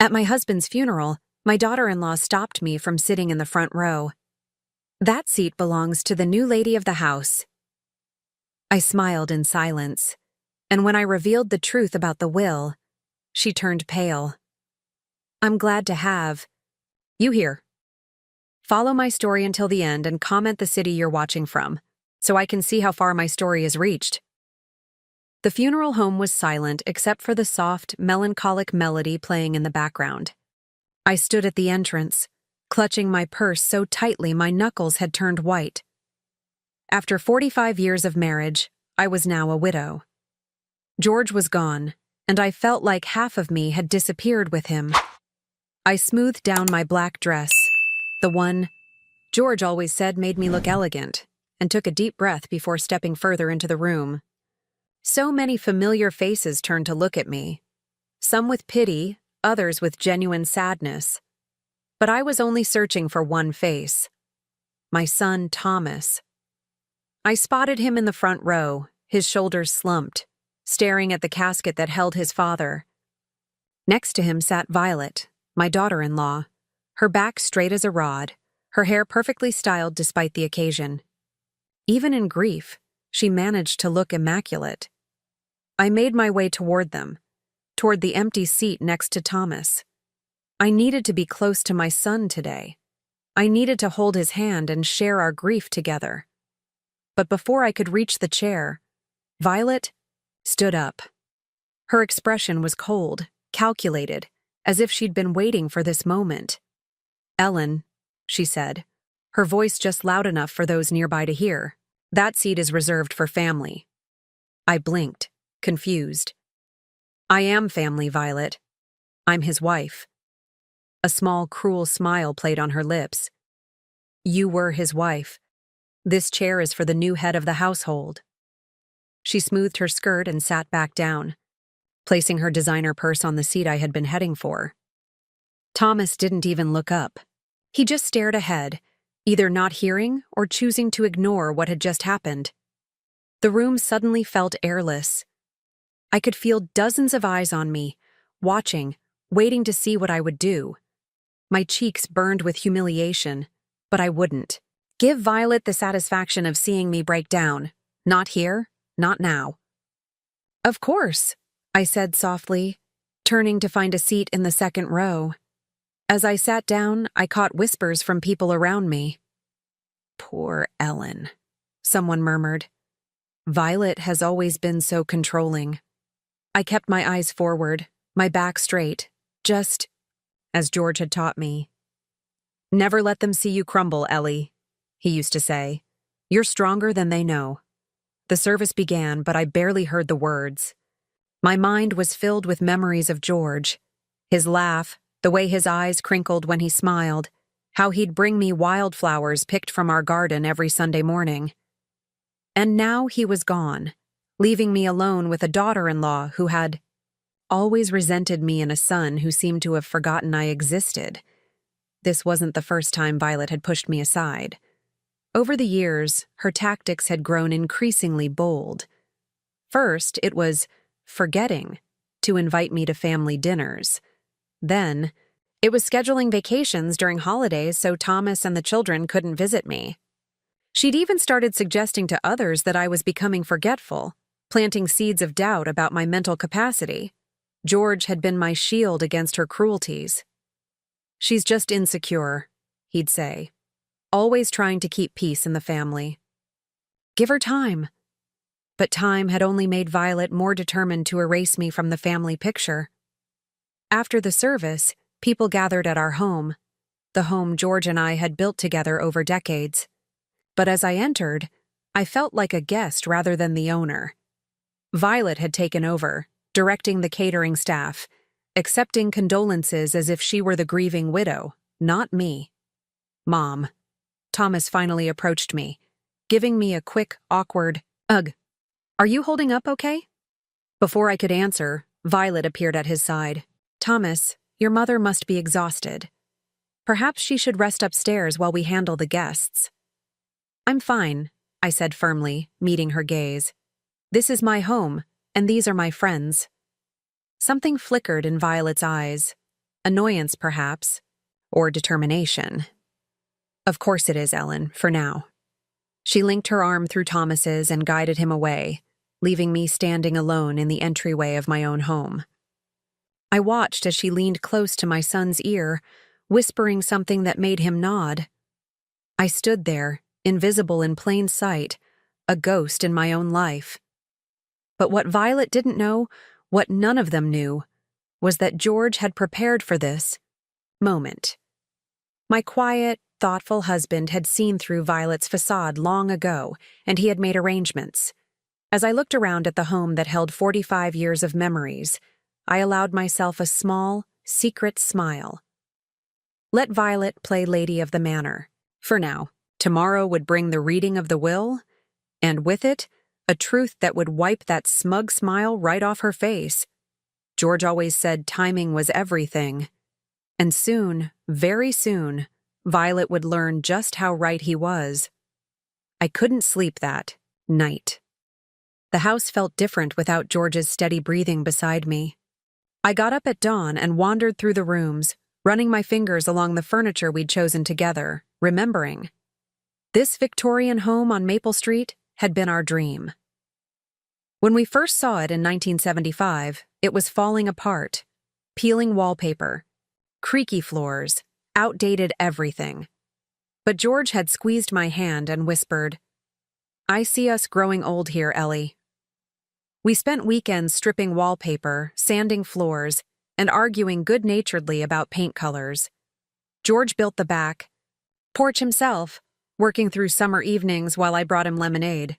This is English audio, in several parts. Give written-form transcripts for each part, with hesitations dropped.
At my husband's funeral, my daughter-in-law stopped me from sitting in the front row. "That seat belongs to the new lady of the house." I smiled in silence, and when I revealed the truth about the will, she turned pale. "I'm glad to have you here. Follow my story until the end and comment the city you're watching from, so I can see how far my story has reached." The funeral home was silent except for the soft, melancholic melody playing in the background. I stood at the entrance, clutching my purse so tightly my knuckles had turned white. After 45 years of marriage, I was now a widow. George was gone, and I felt like half of me had disappeared with him. I smoothed down my black dress, the one George always said made me look elegant, and took a deep breath before stepping further into the room. So many familiar faces turned to look at me, some with pity, others with genuine sadness. But I was only searching for one face: my son, Thomas. I spotted him in the front row, his shoulders slumped, staring at the casket that held his father. Next to him sat Violet, my daughter-in-law, her back straight as a rod, her hair perfectly styled despite the occasion. Even in grief, she managed to look immaculate. I made my way toward them, toward the empty seat next to Thomas. I needed to be close to my son today. I needed to hold his hand and share our grief together. But before I could reach the chair, Violet stood up. Her expression was cold, calculated, as if she'd been waiting for this moment. "Ellen," she said, her voice just loud enough for those nearby to hear, "that seat is reserved for family." I blinked, confused. "I am family, Violet. I'm his wife." A small, cruel smile played on her lips. "You were his wife. This chair is for the new head of the household." She smoothed her skirt and sat back down, placing her designer purse on the seat I had been heading for. Thomas didn't even look up. He just stared ahead, either not hearing or choosing to ignore what had just happened. The room suddenly felt airless. I could feel dozens of eyes on me, watching, waiting to see what I would do. My cheeks burned with humiliation, but I wouldn't give Violet the satisfaction of seeing me break down. Not here, not now. "Of course," I said softly, turning to find a seat in the second row. As I sat down, I caught whispers from people around me. "Poor Ellen," someone murmured. "Violet has always been so controlling." I kept my eyes forward, my back straight, just as George had taught me. "Never let them see you crumble, Ellie," he used to say. "You're stronger than they know." The service began, but I barely heard the words. My mind was filled with memories of George, his laugh, the way his eyes crinkled when he smiled, how he'd bring me wildflowers picked from our garden every Sunday morning. And now he was gone, leaving me alone with a daughter-in-law who had always resented me and a son who seemed to have forgotten I existed. This wasn't the first time Violet had pushed me aside. Over the years, her tactics had grown increasingly bold. First, it was forgetting to invite me to family dinners. Then, it was scheduling vacations during holidays so Thomas and the children couldn't visit me. She'd even started suggesting to others that I was becoming forgetful, planting seeds of doubt about my mental capacity. George had been my shield against her cruelties. "She's just insecure," he'd say, always trying to keep peace in the family. "Give her time." But time had only made Violet more determined to erase me from the family picture. After the service, people gathered at our home, the home George and I had built together over decades. But as I entered, I felt like a guest rather than the owner. Violet had taken over, directing the catering staff, accepting condolences as if she were the grieving widow, not me. "Mom." Thomas finally approached me, giving me a quick, awkward, "Ugh. Are you holding up okay?" Before I could answer, Violet appeared at his side. "Thomas, your mother must be exhausted. Perhaps she should rest upstairs while we handle the guests." "I'm fine," I said firmly, meeting her gaze. "This is my home, and these are my friends." Something flickered in Violet's eyes. Annoyance, perhaps. Or determination. Of course it is, Ellen, for now. She linked her arm through Thomas's and guided him away, leaving me standing alone in the entryway of my own home. I watched as she leaned close to my son's ear, whispering something that made him nod. I stood there, invisible in plain sight, a ghost in my own life. But what Violet didn't know, what none of them knew, was that George had prepared for this moment. My quiet, thoughtful husband had seen through Violet's facade long ago, and he had made arrangements. As I looked around at the home that held 45 years of memories, I allowed myself a small, secret smile. Let Violet play Lady of the Manor. For now, tomorrow would bring the reading of the will, and with it, a truth that would wipe that smug smile right off her face. George always said timing was everything. And soon, very soon, Violet would learn just how right he was. I couldn't sleep that night. The house felt different without George's steady breathing beside me. I got up at dawn and wandered through the rooms, running my fingers along the furniture we'd chosen together, remembering. This Victorian home on Maple Street had been our dream. When we first saw it in 1975, it was falling apart, peeling wallpaper, creaky floors, outdated everything. But George had squeezed my hand and whispered, "I see us growing old here, Ellie." We spent weekends stripping wallpaper, sanding floors, and arguing good-naturedly about paint colors. George built the back porch himself, working through summer evenings while I brought him lemonade.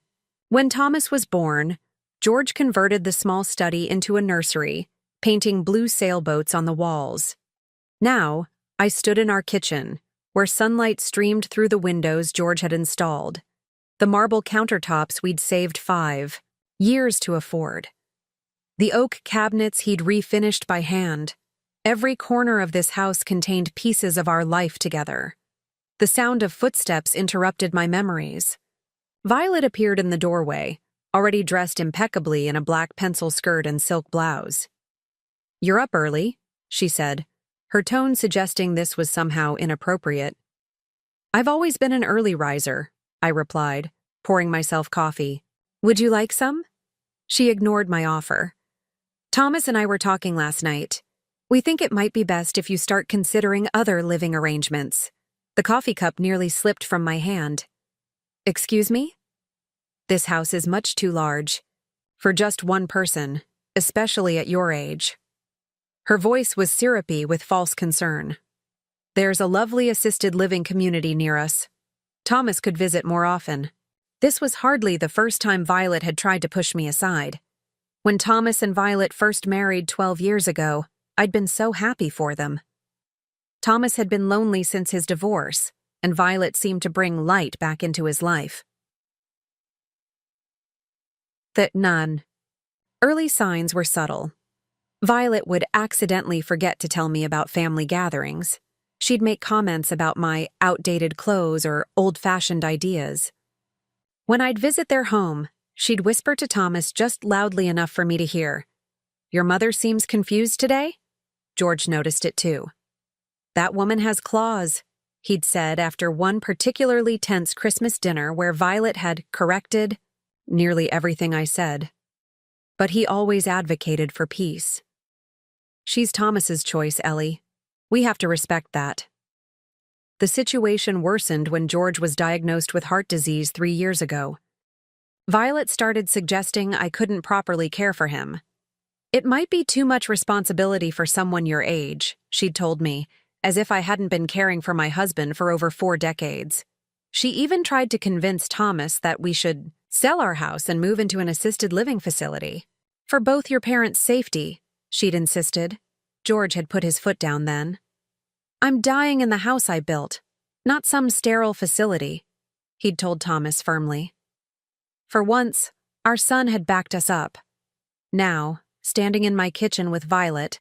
When Thomas was born, George converted the small study into a nursery, painting blue sailboats on the walls. Now, I stood in our kitchen, where sunlight streamed through the windows George had installed. The marble countertops we'd saved 5 years to afford. The oak cabinets he'd refinished by hand. Every corner of this house contained pieces of our life together. The sound of footsteps interrupted my memories. Violet appeared in the doorway, already dressed impeccably in a black pencil skirt and silk blouse. "You're up early," she said, her tone suggesting this was somehow inappropriate. "I've always been an early riser," I replied, pouring myself coffee. "Would you like some?" She ignored my offer. "Thomas and I were talking last night. We think it might be best if you start considering other living arrangements." The coffee cup nearly slipped from my hand. "Excuse me?" "This house is much too large. For just one person, especially at your age." Her voice was syrupy with false concern. "There's a lovely assisted living community near us. Thomas could visit more often." This was hardly the first time Violet had tried to push me aside. When Thomas and Violet first married 12 years ago, I'd been so happy for them. Thomas had been lonely since his divorce, and Violet seemed to bring light back into his life. None. Early signs were subtle. Violet would accidentally forget to tell me about family gatherings. She'd make comments about my outdated clothes or old-fashioned ideas. When I'd visit their home, she'd whisper to Thomas just loudly enough for me to hear, "Your mother seems confused today?" George noticed it too. "That woman has claws," he'd said after one particularly tense Christmas dinner where Violet had corrected nearly everything I said. But he always advocated for peace. "She's Thomas's choice, Ellie. We have to respect that." The situation worsened when George was diagnosed with heart disease 3 years ago. Violet started suggesting I couldn't properly care for him. "It might be too much responsibility for someone your age," she'd told me, as if I hadn't been caring for my husband for over 4 decades. She even tried to convince Thomas that we should sell our house and move into an assisted living facility. "For both your parents' safety," she'd insisted. George had put his foot down then. "I'm dying in the house I built, not some sterile facility," he'd told Thomas firmly. For once, our son had backed us up. Now, standing in my kitchen with Violet,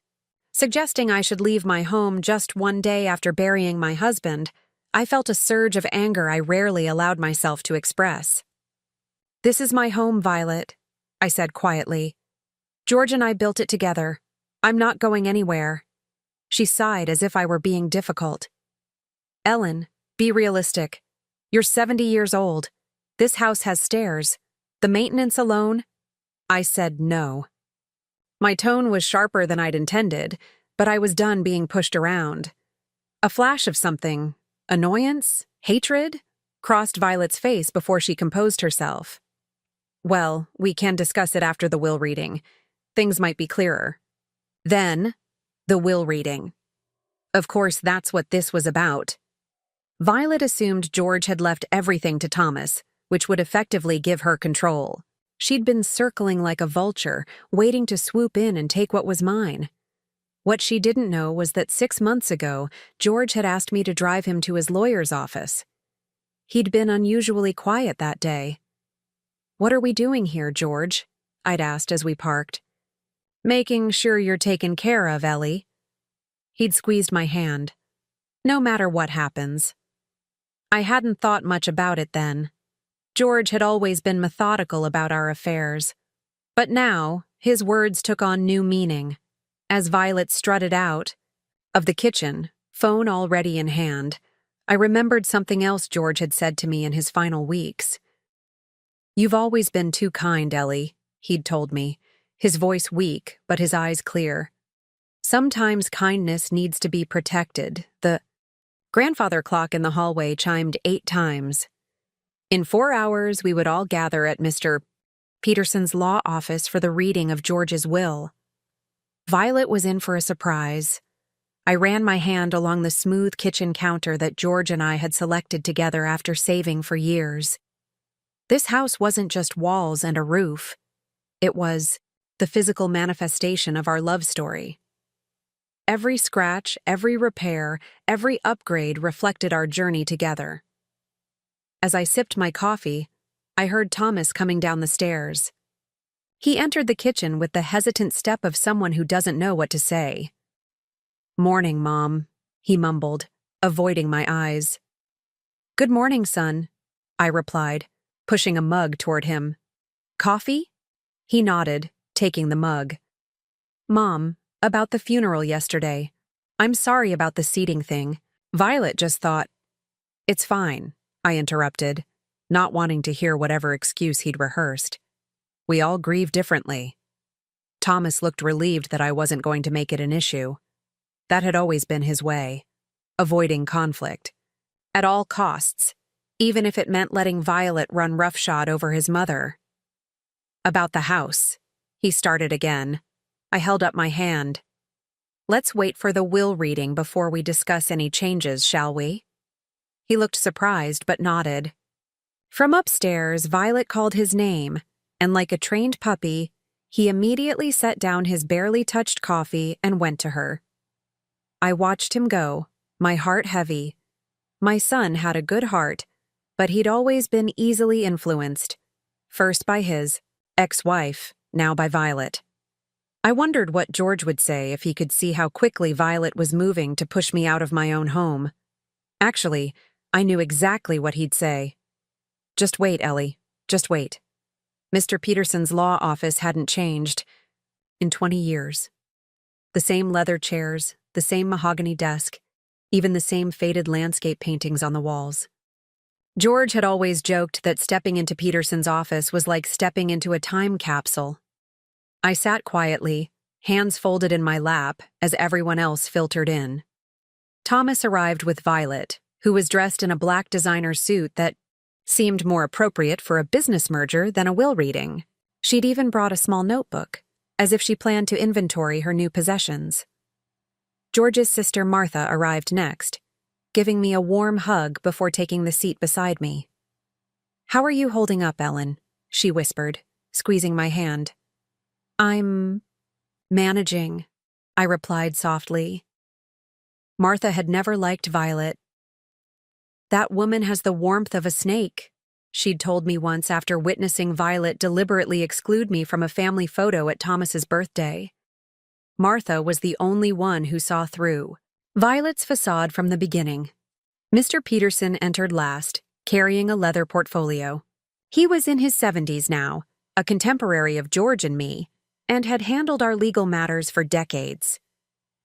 suggesting I should leave my home just one day after burying my husband, I felt a surge of anger I rarely allowed myself to express. "This is my home, Violet," I said quietly. "George and I built it together. I'm not going anywhere." She sighed as if I were being difficult. Ellen, be realistic. You're 70 years old. This house has stairs. The maintenance alone? I said no. My tone was sharper than I'd intended, but I was done being pushed around. A flash of something, annoyance, hatred, crossed Violet's face before she composed herself. Well, we can discuss it after the will reading. Things might be clearer. Then, the will reading. Of course, that's what this was about. Violet assumed George had left everything to Thomas, which would effectively give her control. She'd been circling like a vulture, waiting to swoop in and take what was mine. What she didn't know was that 6 months ago, George had asked me to drive him to his lawyer's office. He'd been unusually quiet that day. "What are we doing here, George?" I'd asked as we parked. "Making sure you're taken care of, Ellie." He'd squeezed my hand. "No matter what happens." I hadn't thought much about it then. George had always been methodical about our affairs. But now, his words took on new meaning. As Violet strutted out of the kitchen, phone already in hand, I remembered something else George had said to me in his final weeks. "You've always been too kind, Ellie," he'd told me, his voice weak but his eyes clear. "Sometimes kindness needs to be protected." The grandfather clock in the hallway chimed 8 times. In 4 hours, we would all gather at Mr. Peterson's law office for the reading of George's will. Violet was in for a surprise. I ran my hand along the smooth kitchen counter that George and I had selected together after saving for years. This house wasn't just walls and a roof. It was the physical manifestation of our love story. Every scratch, every repair, every upgrade reflected our journey together. As I sipped my coffee, I heard Thomas coming down the stairs. He entered the kitchen with the hesitant step of someone who doesn't know what to say. "Morning, Mom," he mumbled, avoiding my eyes. "Good morning, son," I replied, pushing a mug toward him. "Coffee?" He nodded, taking the mug. "Mom, about the funeral yesterday. I'm sorry about the seating thing. Violet just thought—" "It's fine," I interrupted, not wanting to hear whatever excuse he'd rehearsed. "We all grieve differently." Thomas looked relieved that I wasn't going to make it an issue. That had always been his way, avoiding conflict. At all costs, even if it meant letting Violet run roughshod over his mother. "About the house," he started again. I held up my hand. "Let's wait for the will reading before we discuss any changes, shall we?" He looked surprised but nodded. From upstairs, Violet called his name, and like a trained puppy, he immediately set down his barely touched coffee and went to her. I watched him go, my heart heavy. My son had a good heart, but he'd always been easily influenced, first by his ex-wife, now by Violet. I wondered what George would say if he could see how quickly Violet was moving to push me out of my own home. Actually, I knew exactly what he'd say. "Just wait, Ellie. Just wait." Mr. Peterson's law office hadn't changed in 20 years. The same leather chairs, the same mahogany desk, even the same faded landscape paintings on the walls. George had always joked that stepping into Peterson's office was like stepping into a time capsule. I sat quietly, hands folded in my lap, as everyone else filtered in. Thomas arrived with Violet, who was dressed in a black designer suit that seemed more appropriate for a business merger than a will reading. She'd even brought a small notebook, as if she planned to inventory her new possessions. George's sister Martha arrived next, giving me a warm hug before taking the seat beside me. "How are you holding up, Ellen?" she whispered, squeezing my hand. "I'm managing," I replied softly. Martha had never liked Violet. "That woman has the warmth of a snake," she'd told me once after witnessing Violet deliberately exclude me from a family photo at Thomas's birthday. Martha was the only one who saw through Violet's facade from the beginning. Mr. Peterson entered last, carrying a leather portfolio. He was in his 70s now, a contemporary of George and me, and had handled our legal matters for decades.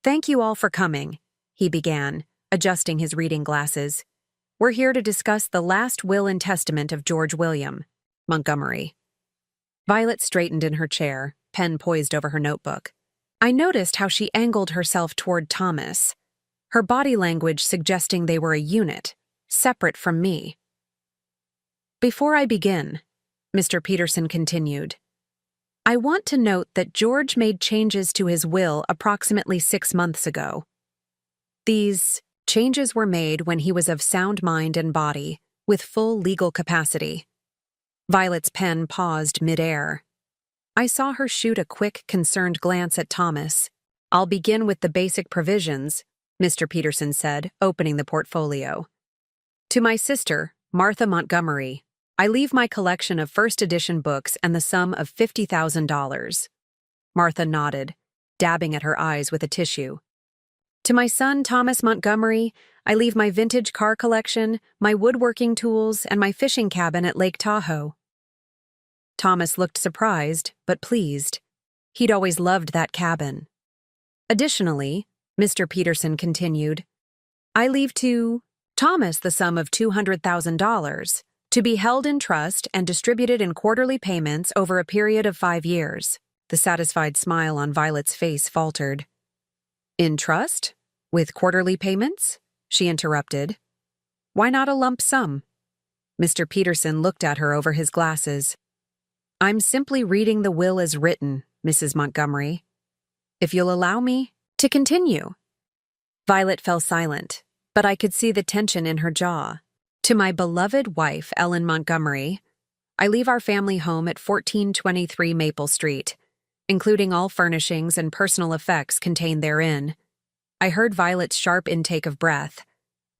Thank you all for coming, he began, adjusting his reading glasses. We're here to discuss the last will and testament of George William Montgomery. Violet straightened in her chair, pen poised over her notebook. I noticed how she angled herself toward Thomas, her body language suggesting they were a unit, separate from me. Before I begin, Mr. Peterson continued, I want to note that George made changes to his will approximately 6 months ago. These changes were made when he was of sound mind and body, with full legal capacity. Violet's pen paused mid-air. I saw her shoot a quick, concerned glance at Thomas. I'll begin with the basic provisions, Mr. Peterson said, opening the portfolio. To my sister, Martha Montgomery, I leave my collection of first edition books and the sum of $50,000. Martha nodded, dabbing at her eyes with a tissue. To my son, Thomas Montgomery, I leave my vintage car collection, my woodworking tools, and my fishing cabin at Lake Tahoe. Thomas looked surprised, but pleased. He'd always loved that cabin. Additionally, Mr. Peterson continued, I leave to Thomas the sum of $200,000 to be held in trust and distributed in quarterly payments over a period of 5 years. The satisfied smile on Violet's face faltered. In trust? With quarterly payments? She interrupted. Why not a lump sum? Mr. Peterson looked at her over his glasses. I'm simply reading the will as written, Mrs. Montgomery. If you'll allow me to continue. Violet fell silent, but I could see the tension in her jaw. To my beloved wife, Ellen Montgomery, I leave our family home at 1423 Maple Street, including all furnishings and personal effects contained therein. I heard Violet's sharp intake of breath.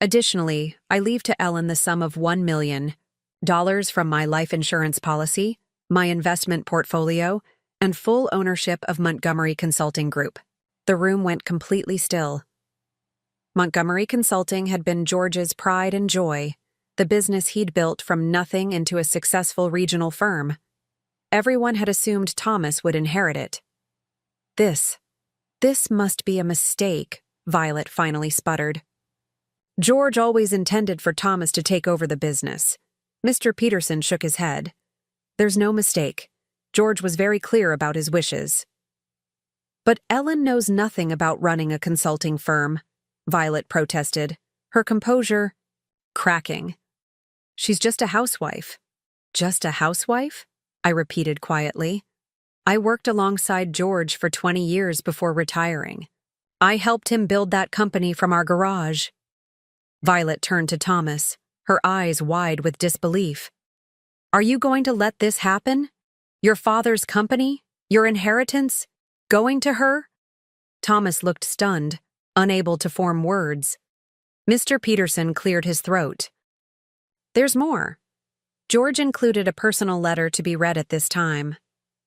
Additionally, I leave to Ellen the sum of $1 million from my life insurance policy, my investment portfolio, and full ownership of Montgomery Consulting Group. The room went completely still. Montgomery Consulting had been George's pride and joy, the business he'd built from nothing into a successful regional firm. Everyone had assumed Thomas would inherit it. This must be a mistake, Violet finally sputtered. George always intended for Thomas to take over the business. Mr. Peterson shook his head. There's no mistake. George was very clear about his wishes. But Ellen knows nothing about running a consulting firm, Violet protested, her composure cracking. She's just a housewife. Just a housewife? I repeated quietly. I worked alongside George for 20 years before retiring. I helped him build that company from our garage. Violet turned to Thomas, her eyes wide with disbelief. Are you going to let this happen? Your father's company? Your inheritance? Going to her? Thomas looked stunned, unable to form words. Mr. Peterson cleared his throat. There's more. George included a personal letter to be read at this time.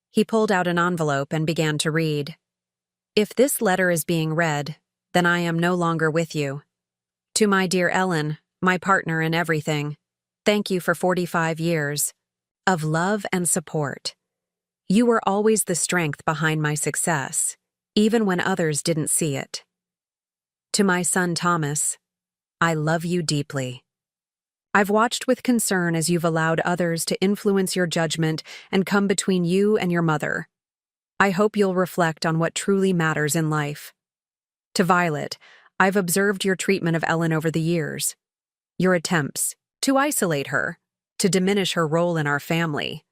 He pulled out an envelope and began to read. If this letter is being read, then I am no longer with you. To my dear Ellen, my partner in everything, thank you for 45 years of love and support. You were always the strength behind my success, even when others didn't see it. To my son Thomas, I love you deeply. I've watched with concern as you've allowed others to influence your judgment and come between you and your mother. I hope you'll reflect on what truly matters in life. To Violet, I've observed your treatment of Ellen over the years. Your attempts to isolate her, to diminish her role in our family.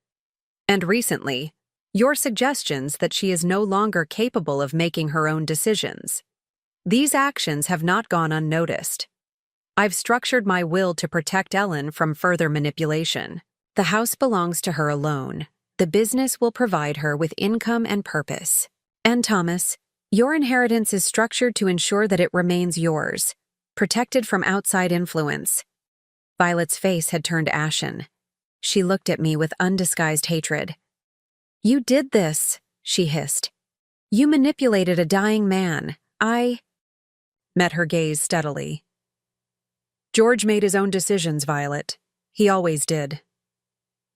And recently, your suggestions that she is no longer capable of making her own decisions. These actions have not gone unnoticed. I've structured my will to protect Ellen from further manipulation. The house belongs to her alone. The business will provide her with income and purpose. And Thomas, your inheritance is structured to ensure that it remains yours, protected from outside influence. Violet's face had turned ashen. She looked at me with undisguised hatred. You did this, she hissed. You manipulated a dying man. I met her gaze steadily. George made his own decisions, Violet. He always did.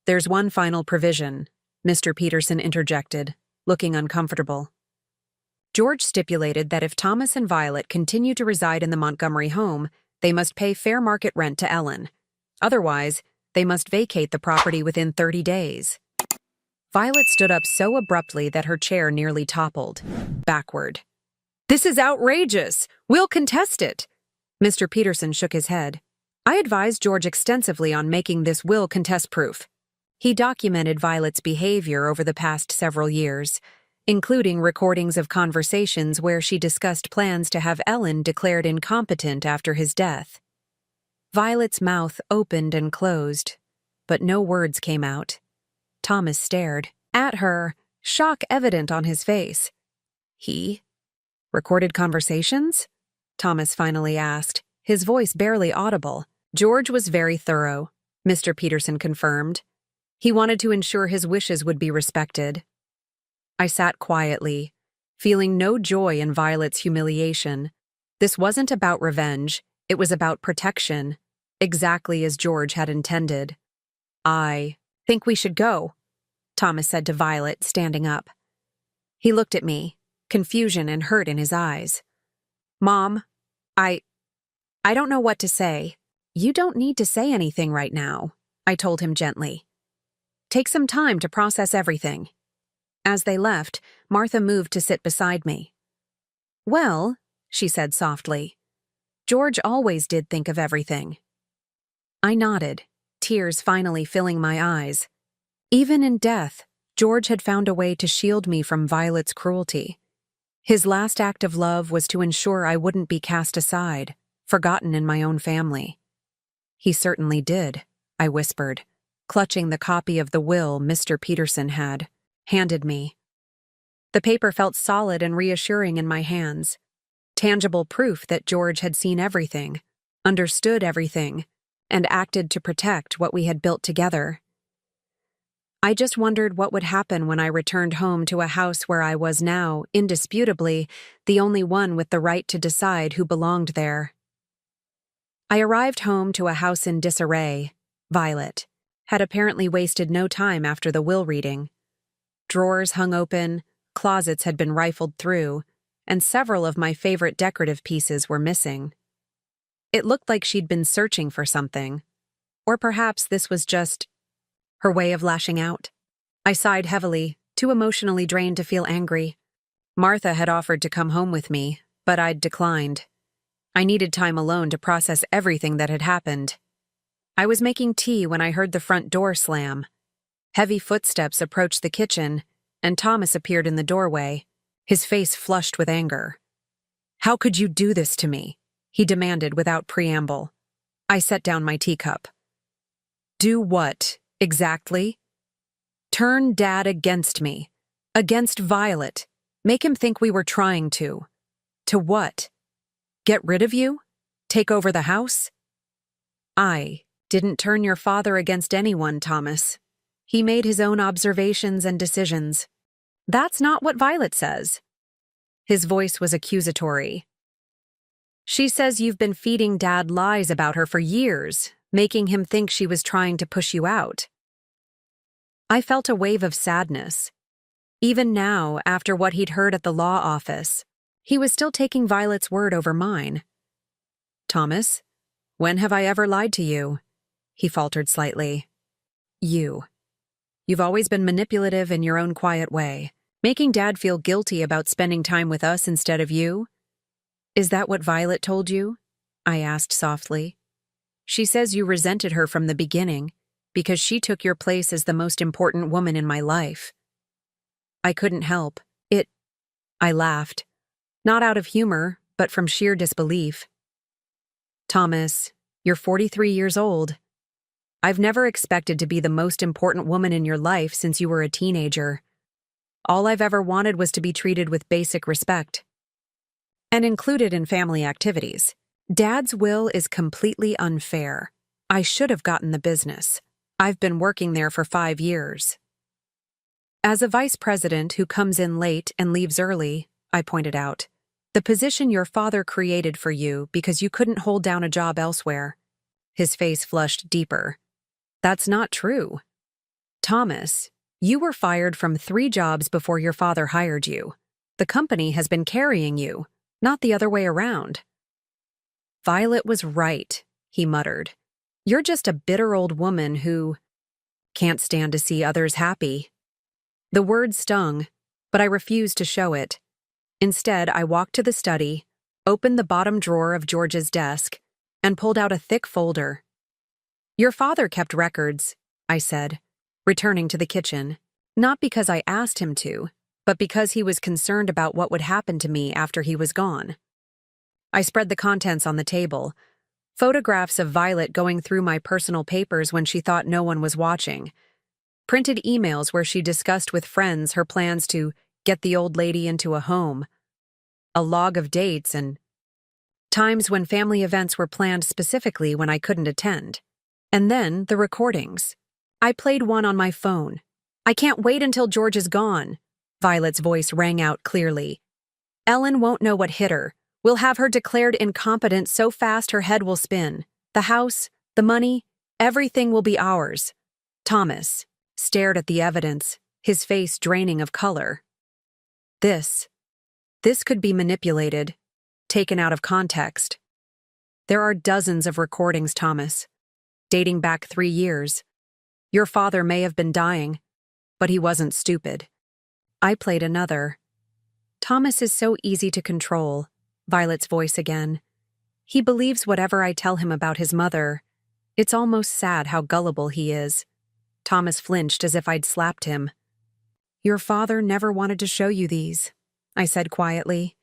There's one final provision, Mr. Peterson interjected, looking uncomfortable. George stipulated that if Thomas and Violet continue to reside in the Montgomery home, they must pay fair market rent to Ellen. Otherwise, they must vacate the property within 30 days. Violet stood up so abruptly that her chair nearly toppled backward. "This is outrageous! We'll contest it!" Mr. Peterson shook his head. "I advised George extensively on making this will contest-proof." He documented Violet's behavior over the past several years, including recordings of conversations where she discussed plans to have Ellen declared incompetent after his death. Violet's mouth opened and closed, but no words came out. Thomas stared at her, shock evident on his face. "He recorded conversations?" Thomas finally asked, his voice barely audible. "George was very thorough," Mr. Peterson confirmed. "He wanted to ensure his wishes would be respected." I sat quietly, feeling no joy in Violet's humiliation. This wasn't about revenge, it was about protection, exactly as George had intended. "I think we should go," Thomas said to Violet, standing up. He looked at me, confusion and hurt in his eyes. "Mom, I don't know what to say." "You don't need to say anything right now," I told him gently. "Take some time to process everything." As they left, Martha moved to sit beside me. "Well," she said softly, "George always did think of everything." I nodded, tears finally filling my eyes. Even in death, George had found a way to shield me from Violet's cruelty. His last act of love was to ensure I wouldn't be cast aside, forgotten in my own family. "He certainly did," I whispered, clutching the copy of the will Mr. Peterson had handed me. The paper felt solid and reassuring in my hands, tangible proof that George had seen everything, understood everything, and acted to protect what we had built together. I just wondered what would happen when I returned home to a house where I was now, indisputably, the only one with the right to decide who belonged there. I arrived home to a house in disarray. Violet had apparently wasted no time after the will reading. Drawers hung open, closets had been rifled through, and several of my favorite decorative pieces were missing. It looked like she'd been searching for something. Or perhaps this was just her way of lashing out. I sighed heavily, too emotionally drained to feel angry. Martha had offered to come home with me, but I'd declined. I needed time alone to process everything that had happened. I was making tea when I heard the front door slam. Heavy footsteps approached the kitchen, and Thomas appeared in the doorway, his face flushed with anger. "How could you do this to me?" he demanded without preamble. I set down my teacup. "Do what, exactly?" "Turn Dad against me. Against Violet. Make him think we were trying to." "To what? Get rid of you? Take over the house?" "I didn't turn your father against anyone, Thomas. He made his own observations and decisions." "That's not what Violet says." His voice was accusatory. "She says you've been feeding Dad lies about her for years, making him think she was trying to push you out." I felt a wave of sadness. Even now, after what he'd heard at the law office, he was still taking Violet's word over mine. "Thomas, when have I ever lied to you?" He faltered slightly. You've always been manipulative in your own quiet way, making Dad feel guilty about spending time with us instead of you. "Is that what Violet told you?" I asked softly. "She says you resented her from the beginning, because she took your place as the most important woman in my life." I couldn't help. I laughed. Not out of humor, but from sheer disbelief. "Thomas, you're 43 years old. I've never expected to be the most important woman in your life since you were a teenager. All I've ever wanted was to be treated with basic respect and included in family activities. Dad's will is completely unfair. I should have gotten the business. I've been working there for 5 years." "As a vice president who comes in late and leaves early," I pointed out, "the position your father created for you because you couldn't hold down a job elsewhere." His face flushed deeper. "That's not true. Thomas, you were fired from 3 jobs before your father hired you. The company has been carrying you, not the other way around." "Violet was right," he muttered. "You're just a bitter old woman who can't stand to see others happy." The word stung, but I refused to show it. Instead, I walked to the study, opened the bottom drawer of George's desk, and pulled out a thick folder. "Your father kept records," I said, returning to the kitchen, not because I asked him to, but because he was concerned about what would happen to me after he was gone. I spread the contents on the table, photographs of Violet going through my personal papers when she thought no one was watching, printed emails where she discussed with friends her plans to get the old lady into a home, a log of dates and times when family events were planned specifically when I couldn't attend. And then the recordings. I played one on my phone. "I can't wait until George is gone," Violet's voice rang out clearly. "Ellen won't know what hit her. We'll have her declared incompetent so fast her head will spin. The house, the money, everything will be ours." Thomas stared at the evidence, his face draining of color. This could be manipulated, taken out of context. There are dozens of recordings, Thomas, dating back 3 years. Your father may have been dying, but he wasn't stupid. I played another. "Thomas is so easy to control," Violet's voice again. "He believes whatever I tell him about his mother. It's almost sad how gullible he is." Thomas flinched as if I'd slapped him. "Your father never wanted to show you these," I said quietly.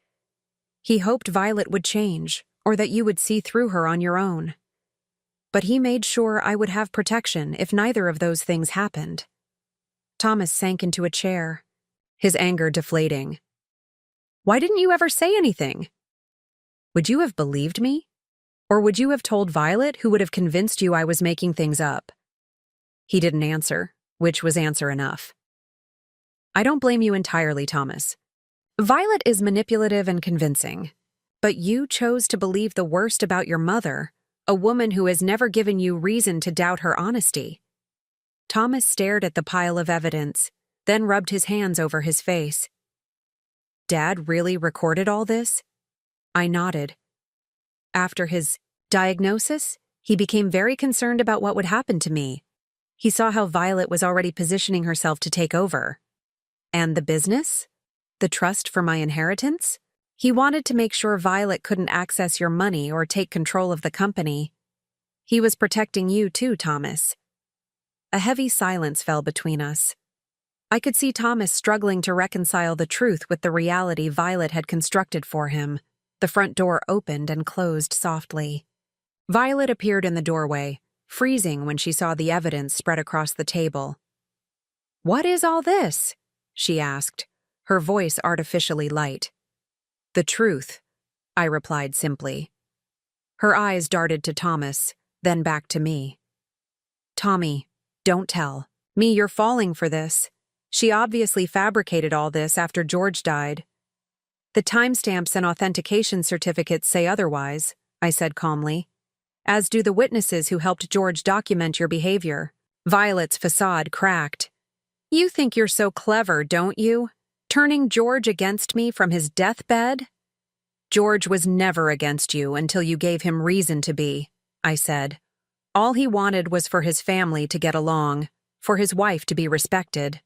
"He hoped Violet would change, or that you would see through her on your own. But he made sure I would have protection if neither of those things happened." Thomas sank into a chair, his anger deflating. "Why didn't you ever say anything? Would you have believed me? Or would you have told Violet, who would have convinced you I was making things up?" He didn't answer, which was answer enough. "I don't blame you entirely, Thomas. Violet is manipulative and convincing, but you chose to believe the worst about your mother, a woman who has never given you reason to doubt her honesty." Thomas stared at the pile of evidence, then rubbed his hands over his face. "Dad really recorded all this?" I nodded. "After his diagnosis, he became very concerned about what would happen to me. He saw how Violet was already positioning herself to take over. And the business? The trust for my inheritance? He wanted to make sure Violet couldn't access your money or take control of the company. He was protecting you too, Thomas." A heavy silence fell between us. I could see Thomas struggling to reconcile the truth with the reality Violet had constructed for him. The front door opened and closed softly. Violet appeared in the doorway, freezing when she saw the evidence spread across the table. "What is all this?" she asked, her voice artificially light. "The truth," I replied simply. Her eyes darted to Thomas, then back to me. "Tommy, don't tell. Me, you're falling for this. She obviously fabricated all this after George died." "The timestamps and authentication certificates say otherwise," I said calmly, "as do the witnesses who helped George document your behavior." Violet's facade cracked. "You think you're so clever, don't you? Turning George against me from his deathbed?" "George was never against you until you gave him reason to be," I said. "All he wanted was for his family to get along, for his wife to be respected."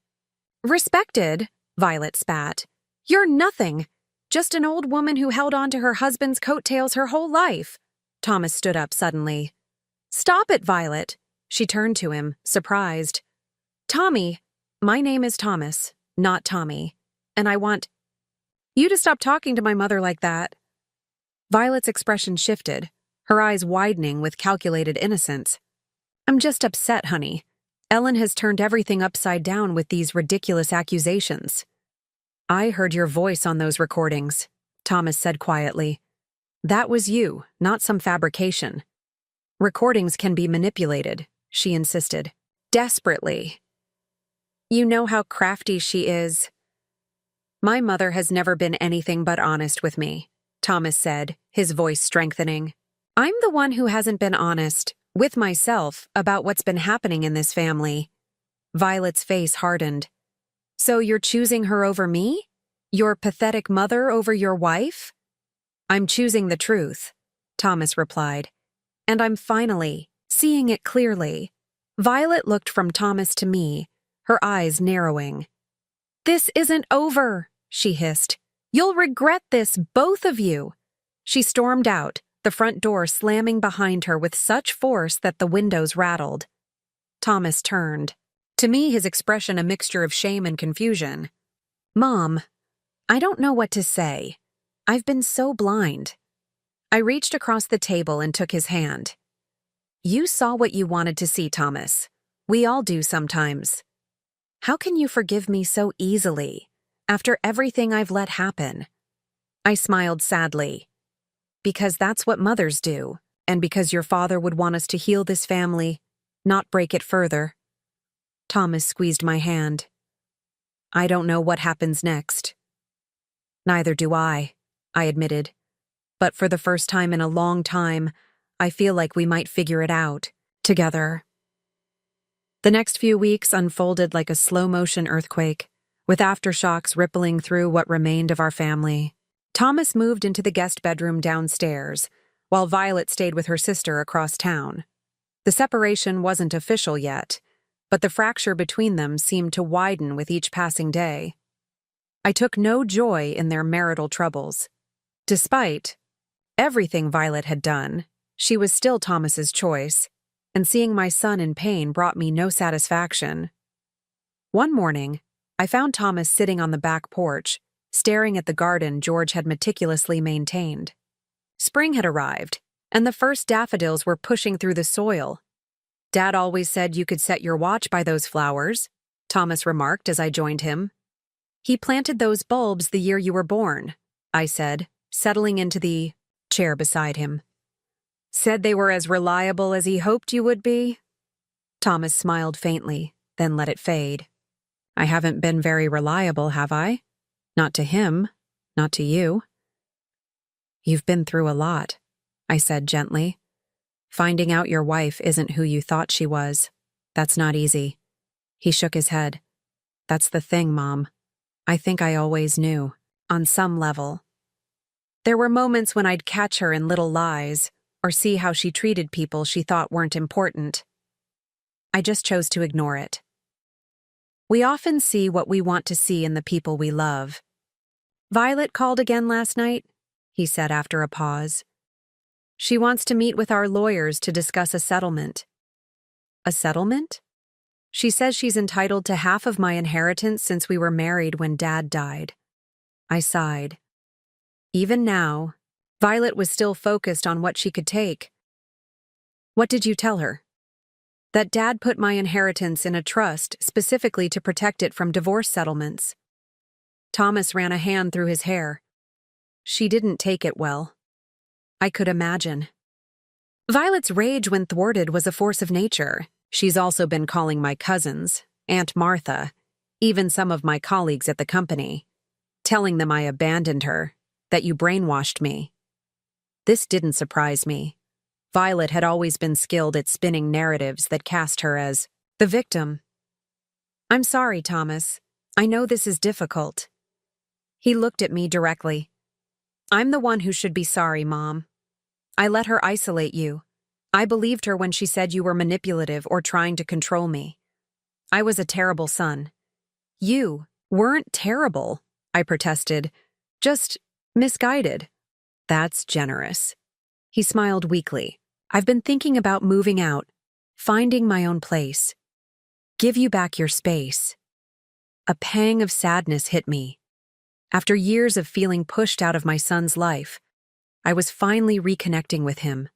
"Respected?" Violet spat. "You're nothing. Just an old woman who held on to her husband's coattails her whole life." Thomas stood up suddenly. "Stop it, Violet." She turned to him, surprised. "Tommy, my name is Thomas, not Tommy, and I want you to stop talking to my mother like that." Violet's expression shifted, her eyes widening with calculated innocence. "I'm just upset, honey. Ellen has turned everything upside down with these ridiculous accusations." "I heard your voice on those recordings," Thomas said quietly. "That was you, not some fabrication." "Recordings can be manipulated," she insisted. "Desperately. You know how crafty she is." "My mother has never been anything but honest with me," Thomas said, his voice strengthening. "I'm the one who hasn't been honest, with myself, about what's been happening in this family." Violet's face hardened. "So you're choosing her over me? Your pathetic mother over your wife? I'm choosing the truth, Thomas replied. And I'm finally seeing it clearly. Violet looked from Thomas to me, her eyes narrowing. This isn't over, she hissed. You'll regret this, both of you. She stormed out, the front door slamming behind her with such force that the windows rattled. Thomas turned. To me, his expression a mixture of shame and confusion. Mom, I don't know what to say. I've been so blind. I reached across the table and took his hand. You saw what you wanted to see, Thomas. We all do sometimes. How can you forgive me so easily, after everything I've let happen? I smiled sadly. Because that's what mothers do, and because your father would want us to heal this family, not break it further. Thomas squeezed my hand. I don't know what happens next. Neither do I admitted. But for the first time in a long time, I feel like we might figure it out, together. The next few weeks unfolded like a slow-motion earthquake, with aftershocks rippling through what remained of our family. Thomas moved into the guest bedroom downstairs, while Violet stayed with her sister across town. The separation wasn't official yet, but the fracture between them seemed to widen with each passing day. I took no joy in their marital troubles. Despite everything Violet had done, she was still Thomas's choice, and seeing my son in pain brought me no satisfaction. One morning, I found Thomas sitting on the back porch, staring at the garden George had meticulously maintained. Spring had arrived, and the first daffodils were pushing through the soil. Dad always said you could set your watch by those flowers, Thomas remarked as I joined him. He planted those bulbs the year you were born, I said, settling into the chair beside him. Said they were as reliable as he hoped you would be? Thomas smiled faintly, then let it fade. I haven't been very reliable, have I? Not to him, not to you. You've been through a lot, I said gently. Finding out your wife isn't who you thought she was. That's not easy. He shook his head. That's the thing, Mom. I think I always knew, on some level. There were moments when I'd catch her in little lies, or see how she treated people she thought weren't important. I just chose to ignore it. We often see what we want to see in the people we love. Violet called again last night, he said after a pause. She wants to meet with our lawyers to discuss a settlement. A settlement? She says she's entitled to half of my inheritance since we were married when Dad died. I sighed. Even now, Violet was still focused on what she could take. What did you tell her? That Dad put my inheritance in a trust specifically to protect it from divorce settlements. Thomas ran a hand through his hair. She didn't take it well. I could imagine. Violet's rage when thwarted was a force of nature. She's also been calling my cousins, Aunt Martha, even some of my colleagues at the company, telling them I abandoned her, that you brainwashed me. This didn't surprise me. Violet had always been skilled at spinning narratives that cast her as the victim. I'm sorry, Thomas. I know this is difficult. He looked at me directly. I'm the one who should be sorry, Mom. I let her isolate you. I believed her when she said you were manipulative or trying to control me. I was a terrible son. You weren't terrible, I protested. Just misguided. That's generous. He smiled weakly. I've been thinking about moving out, finding my own place. Give you back your space. A pang of sadness hit me. After years of feeling pushed out of my son's life, I was finally reconnecting with him.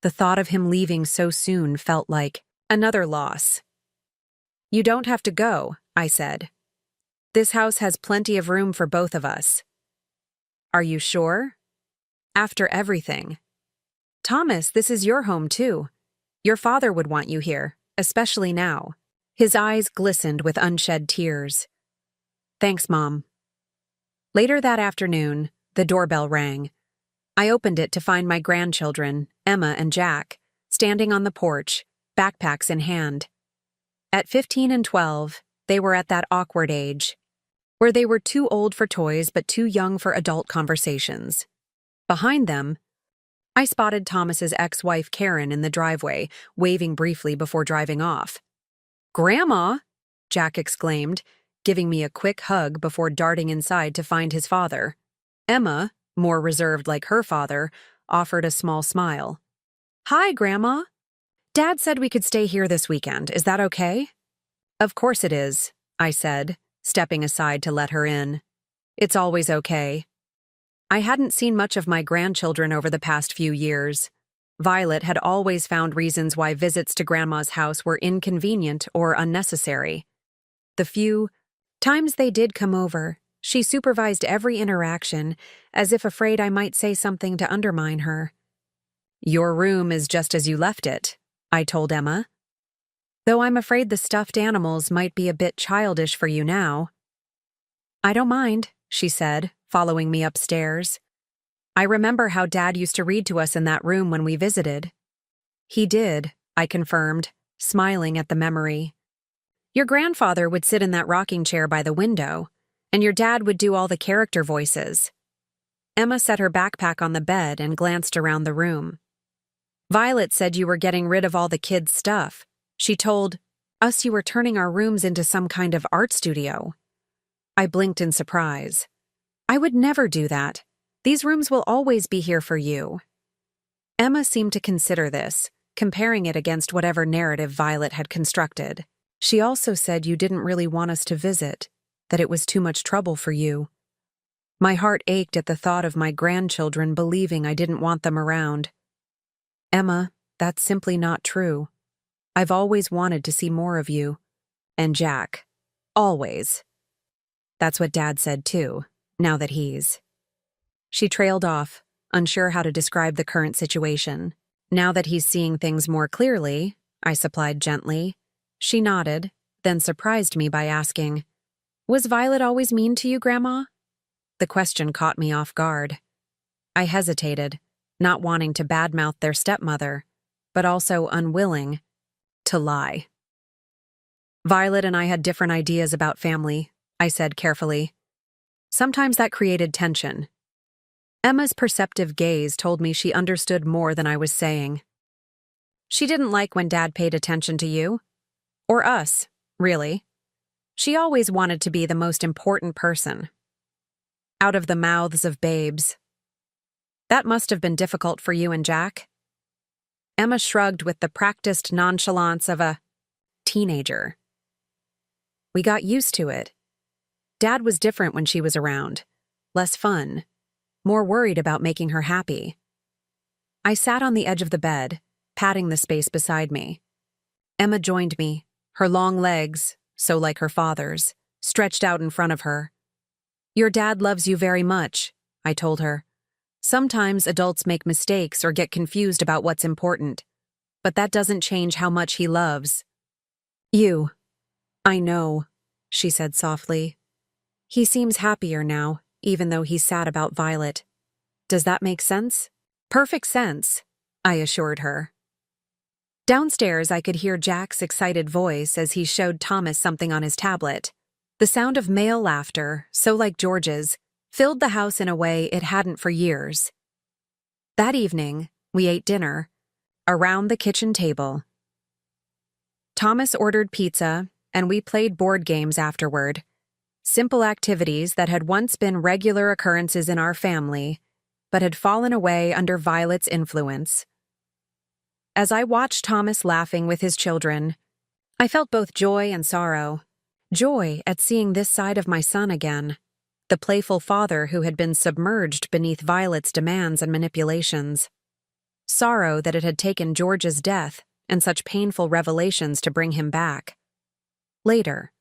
The thought of him leaving so soon felt like another loss. You don't have to go, I said. This house has plenty of room for both of us. Are you sure? After everything. Thomas, this is your home too. Your father would want you here, especially now. His eyes glistened with unshed tears. Thanks, Mom. Later that afternoon, the doorbell rang. I opened it to find my grandchildren, Emma and Jack, standing on the porch, backpacks in hand. At 15 and 12, they were at that awkward age. where they were too old for toys but too young for adult conversations. Behind them, I spotted Thomas's ex-wife Karen in the driveway, waving briefly before driving off. "Grandma!" Jack exclaimed, giving me a quick hug before darting inside to find his father. Emma, more reserved like her father, offered a small smile. "Hi, Grandma. Dad said we could stay here this weekend. Is that okay?" "Of course it is," I said, stepping aside to let her in. "It's always okay." I hadn't seen much of my grandchildren over the past few years. Violet had always found reasons why visits to Grandma's house were inconvenient or unnecessary. The few times they did come over, she supervised every interaction, as if afraid I might say something to undermine her. "Your room is just as you left it," I told Emma. "Though I'm afraid the stuffed animals might be a bit childish for you now." "I don't mind," she said, following me upstairs. "I remember how Dad used to read to us in that room when we visited." "He did," I confirmed, smiling at the memory. "Your grandfather would sit in that rocking chair by the window, and your dad would do all the character voices." Emma set her backpack on the bed and glanced around the room. "Violet said you were getting rid of all the kids' stuff. She told us you were turning our rooms into some kind of art studio." I blinked in surprise. "I would never do that. These rooms will always be here for you." Emma seemed to consider this, comparing it against whatever narrative Violet had constructed. "She also said you didn't really want us to visit, that it was too much trouble for you." My heart ached at the thought of my grandchildren believing I didn't want them around. "Emma, that's simply not true. I've always wanted to see more of you. And Jack. Always." "That's what Dad said too, now that he's..." She trailed off, unsure how to describe the current situation. "Now that he's seeing things more clearly," I supplied gently. She nodded, then surprised me by asking, "Was Violet always mean to you, Grandma?" The question caught me off guard. I hesitated, not wanting to badmouth their stepmother, but also unwilling to lie. "Violet and I had different ideas about family," I said carefully. "Sometimes that created tension." Emma's perceptive gaze told me she understood more than I was saying. "She didn't like when Dad paid attention to you. Or us, really. She always wanted to be the most important person. Out of the mouths of babes. That must have been difficult for you and Jack." Emma shrugged with the practiced nonchalance of a teenager. "We got used to it. Dad was different when she was around. Less fun. More worried about making her happy." I sat on the edge of the bed, patting the space beside me. Emma joined me, her long legs, so like her father's, stretched out in front of her. "Your dad loves you very much," I told her. "Sometimes adults make mistakes or get confused about what's important, but that doesn't change how much he loves you." "I know," she said softly. "He seems happier now, even though he's sad about Violet. Does that make sense?" "Perfect sense," I assured her. Downstairs, I could hear Jack's excited voice as he showed Thomas something on his tablet. The sound of male laughter, so like George's, filled the house in a way it hadn't for years. That evening, we ate dinner, around the kitchen table. Thomas ordered pizza, and we played board games afterward. Simple activities that had once been regular occurrences in our family, but had fallen away under Violet's influence. As I watched Thomas laughing with his children, I felt both joy and sorrow. Joy at seeing this side of my son again, the playful father who had been submerged beneath Violet's demands and manipulations. Sorrow that it had taken George's death and such painful revelations to bring him back. Later,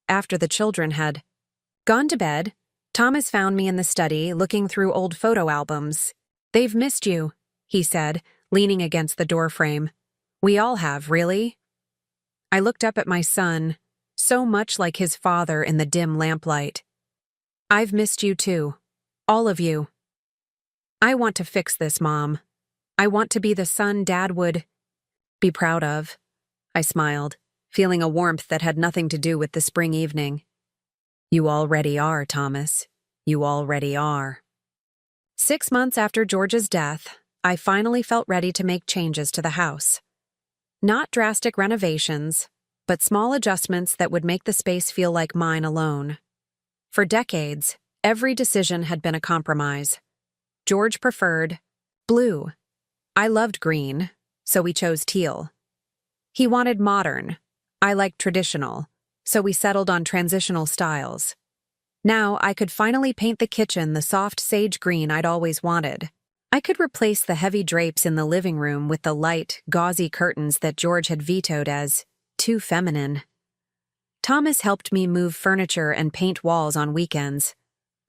after the children had gone to bed, Thomas found me in the study looking through old photo albums. "They've missed you," he said, leaning against the doorframe. "We all have, really." I looked up at my son, so much like his father in the dim lamplight. "I've missed you too. All of you. I want to fix this, Mom. I want to be the son Dad would be proud of." I smiled, feeling a warmth that had nothing to do with the spring evening. You already are, Thomas. You already are. 6 months after George's death, I finally felt ready to make changes to the house. Not drastic renovations, but small adjustments that would make the space feel like mine alone. For decades, every decision had been a compromise. George preferred blue. I loved green, so we chose teal. He wanted modern. I liked traditional, so we settled on transitional styles. Now I could finally paint the kitchen the soft sage green I'd always wanted. I could replace the heavy drapes in the living room with the light, gauzy curtains that George had vetoed as too feminine. Thomas helped me move furniture and paint walls on weekends.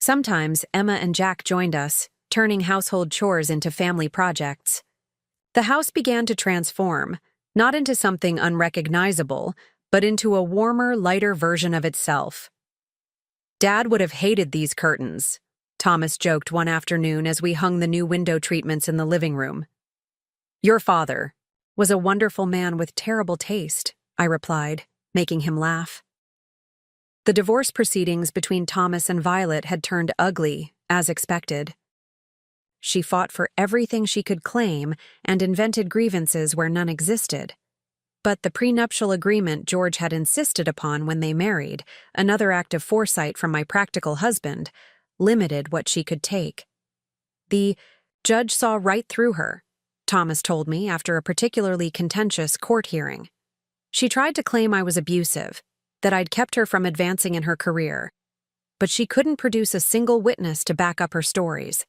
Sometimes Emma and Jack joined us, turning household chores into family projects. The house began to transform, not into something unrecognizable, but into a warmer, lighter version of itself. Dad would have hated these curtains, Thomas joked one afternoon as we hung the new window treatments in the living room. Your father was a wonderful man with terrible taste, I replied, making him laugh. The divorce proceedings between Thomas and Violet had turned ugly, as expected. She fought for everything she could claim and invented grievances where none existed. But the prenuptial agreement George had insisted upon when they married, another act of foresight from my practical husband, limited what she could take. The judge saw right through her, Thomas told me after a particularly contentious court hearing. She tried to claim I was abusive, that I'd kept her from advancing in her career, but she couldn't produce a single witness to back up her stories.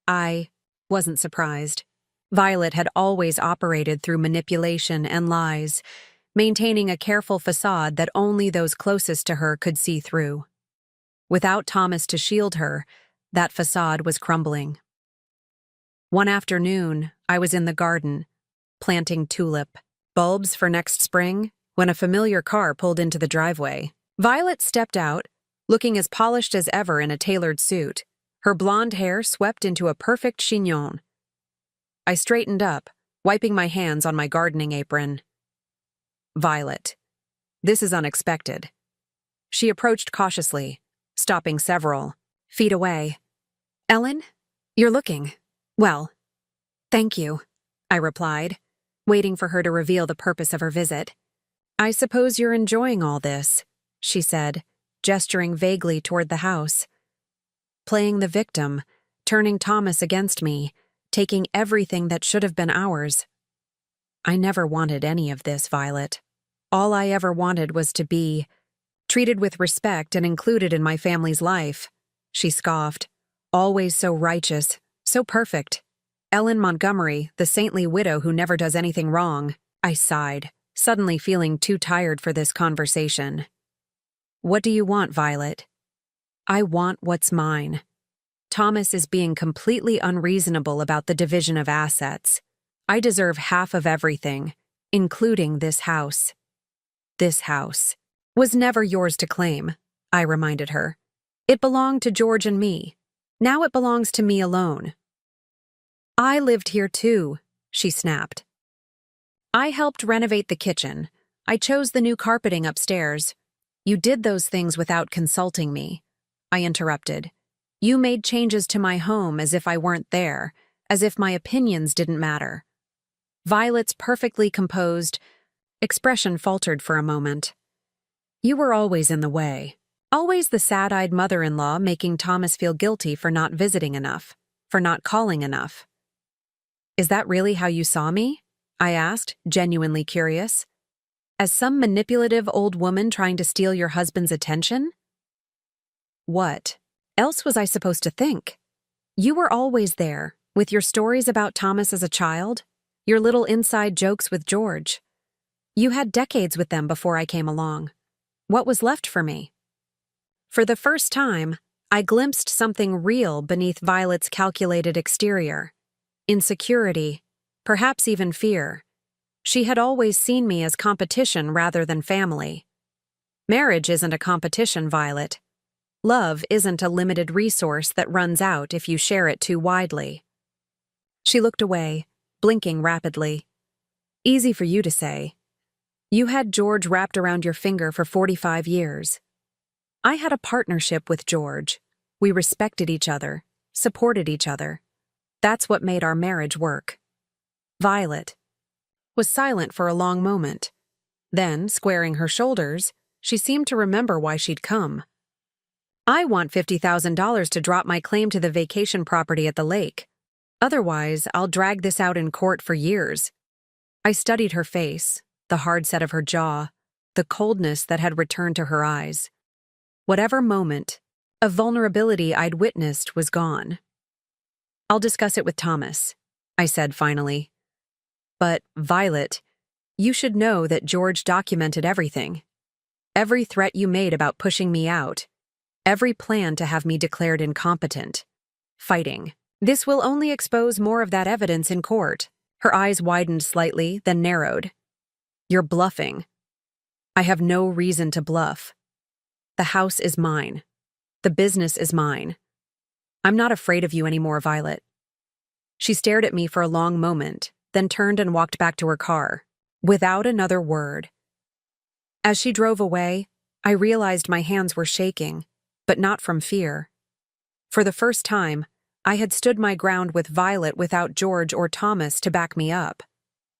I wasn't surprised. Violet had always operated through manipulation and lies, maintaining a careful facade that only those closest to her could see through. Without Thomas to shield her, that facade was crumbling. One afternoon, I was in the garden, planting tulip bulbs for next spring, when a familiar car pulled into the driveway. Violet stepped out, looking as polished as ever in a tailored suit, her blonde hair swept into a perfect chignon. I straightened up, wiping my hands on my gardening apron. Violet. This is unexpected. She approached cautiously, stopping several feet away. Ellen, you're looking well. Thank you, I replied, waiting for her to reveal the purpose of her visit. I suppose you're enjoying all this, she said, gesturing vaguely toward the house. Playing the victim, turning Thomas against me, taking everything that should have been ours. I never wanted any of this, Violet. All I ever wanted was to be treated with respect and included in my family's life, she scoffed. Always so righteous, so perfect. Ellen Montgomery, the saintly widow who never does anything wrong. I sighed, suddenly feeling too tired for this conversation. What do you want, Violet? I want what's mine. Thomas is being completely unreasonable about the division of assets. I deserve half of everything, including this house. This house was never yours to claim, I reminded her. It belonged to George and me. Now it belongs to me alone. I lived here too, she snapped. I helped renovate the kitchen. I chose the new carpeting upstairs. You did those things without consulting me, I interrupted. You made changes to my home as if I weren't there, as if my opinions didn't matter. Violet's perfectly composed expression faltered for a moment. You were always in the way. Always the sad-eyed mother-in-law making Thomas feel guilty for not visiting enough, for not calling enough. Is that really how you saw me? I asked, genuinely curious. As some manipulative old woman trying to steal your husband's attention? What else was I supposed to think? You were always there, with your stories about Thomas as a child, your little inside jokes with George. You had decades with them before I came along. What was left for me? For the first time, I glimpsed something real beneath Violet's calculated exterior. Insecurity, perhaps even fear. She had always seen me as competition rather than family. Marriage isn't a competition, Violet. Love isn't a limited resource that runs out if you share it too widely. She looked away, blinking rapidly. Easy for you to say. You had George wrapped around your finger for 45 years. I had a partnership with George. We respected each other, supported each other. That's what made our marriage work. Violet was silent for a long moment. Then, squaring her shoulders, she seemed to remember why she'd come. I want $50,000 to drop my claim to the vacation property at the lake. Otherwise, I'll drag this out in court for years. I studied her face, the hard set of her jaw, the coldness that had returned to her eyes. Whatever moment of vulnerability I'd witnessed was gone. I'll discuss it with Thomas, I said finally. But, Violet, you should know that George documented everything. Every threat you made about pushing me out. Every plan to have me declared incompetent. Fighting. This will only expose more of that evidence in court. Her eyes widened slightly, then narrowed. You're bluffing. I have no reason to bluff. The house is mine. The business is mine. I'm not afraid of you anymore, Violet. She stared at me for a long moment, then turned and walked back to her car, without another word. As she drove away, I realized my hands were shaking, but not from fear. For the first time, I had stood my ground with Violet without George or Thomas to back me up.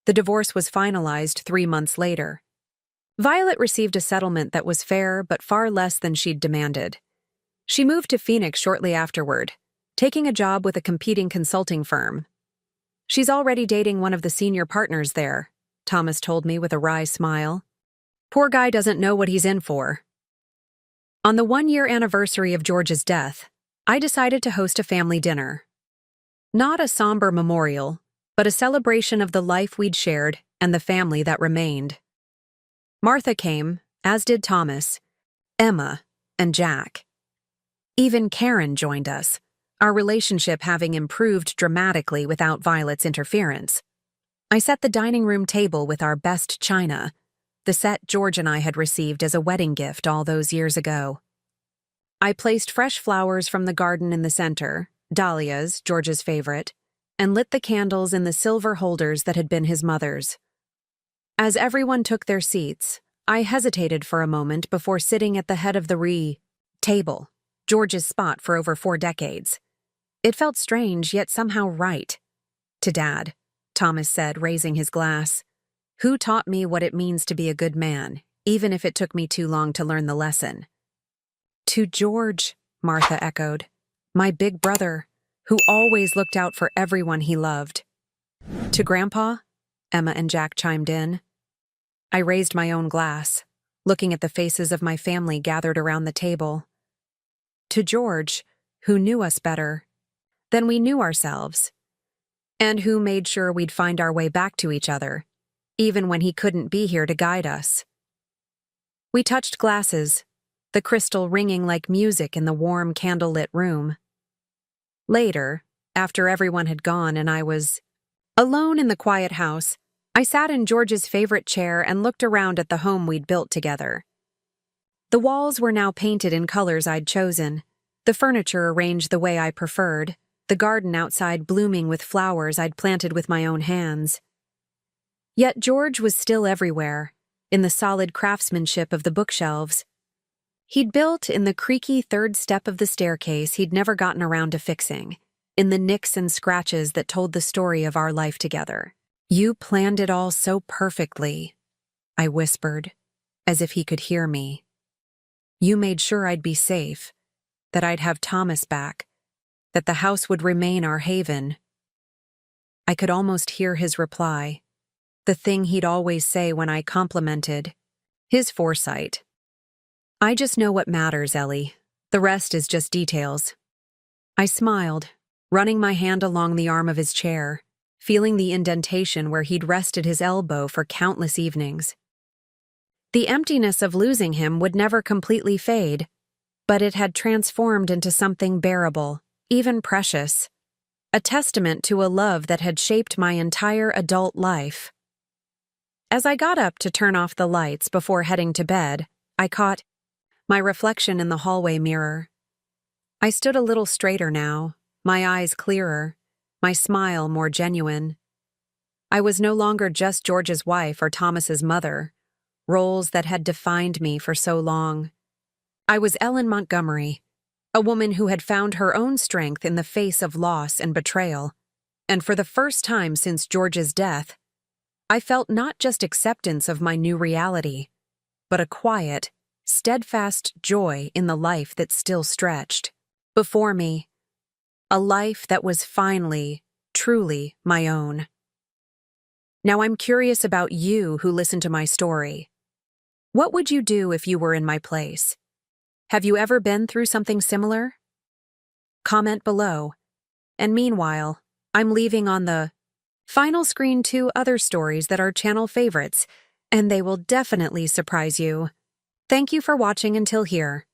The divorce was finalized 3 months later. Violet received a settlement that was fair but far less than she'd demanded. She moved to Phoenix shortly afterward, taking a job with a competing consulting firm. She's already dating one of the senior partners there, Thomas told me with a wry smile. Poor guy doesn't know what he's in for. On the 1-year anniversary of George's death, I decided to host a family dinner. Not a somber memorial, but a celebration of the life we'd shared and the family that remained. Martha came, as did Thomas, Emma, and Jack. Even Karen joined us, our relationship having improved dramatically without Violet's interference. I set the dining room table with our best china, the set George and I had received as a wedding gift all those years ago. I placed fresh flowers from the garden in the center, dahlias, George's favorite, and lit the candles in the silver holders that had been his mother's. As everyone took their seats, I hesitated for a moment before sitting at the head of the table, George's spot for over 4 decades. It felt strange, yet somehow right. To Dad, Thomas said, raising his glass. Who taught me what it means to be a good man, even if it took me too long to learn the lesson? To George, Martha echoed. My big brother, who always looked out for everyone he loved. To Grandpa, Emma and Jack chimed in. I raised my own glass, looking at the faces of my family gathered around the table. To George, who knew us better than we knew ourselves, and who made sure we'd find our way back to each other, even when he couldn't be here to guide us. We touched glasses, the crystal ringing like music in the warm, candlelit room. Later, after everyone had gone and I was alone in the quiet house, I sat in George's favorite chair and looked around at the home we'd built together. The walls were now painted in colors I'd chosen, the furniture arranged the way I preferred, the garden outside blooming with flowers I'd planted with my own hands. Yet George was still everywhere, in the solid craftsmanship of the bookshelves. He'd built in the creaky third step of the staircase he'd never gotten around to fixing, in the nicks and scratches that told the story of our life together. You planned it all so perfectly, I whispered, as if he could hear me. You made sure I'd be safe, that I'd have Thomas back, that the house would remain our haven. I could almost hear his reply, the thing he'd always say when I complimented his foresight. I just know what matters, Ellie. The rest is just details. I smiled, running my hand along the arm of his chair, feeling the indentation where he'd rested his elbow for countless evenings. The emptiness of losing him would never completely fade, but it had transformed into something bearable, even precious, a testament to a love that had shaped my entire adult life. As I got up to turn off the lights before heading to bed, I caught my reflection in the hallway mirror. I stood a little straighter now, my eyes clearer, my smile more genuine. I was no longer just George's wife or Thomas's mother, roles that had defined me for so long. I was Ellen Montgomery, a woman who had found her own strength in the face of loss and betrayal, and for the first time since George's death, I felt not just acceptance of my new reality, but a quiet, steadfast joy in the life that still stretched before me, a life that was finally, truly my own. Now I'm curious about you who listen to my story. What would you do if you were in my place? Have you ever been through something similar? Comment below. And meanwhile, I'm leaving on the final screen 2 other stories that are channel favorites, and they will definitely surprise you. Thank you for watching until here.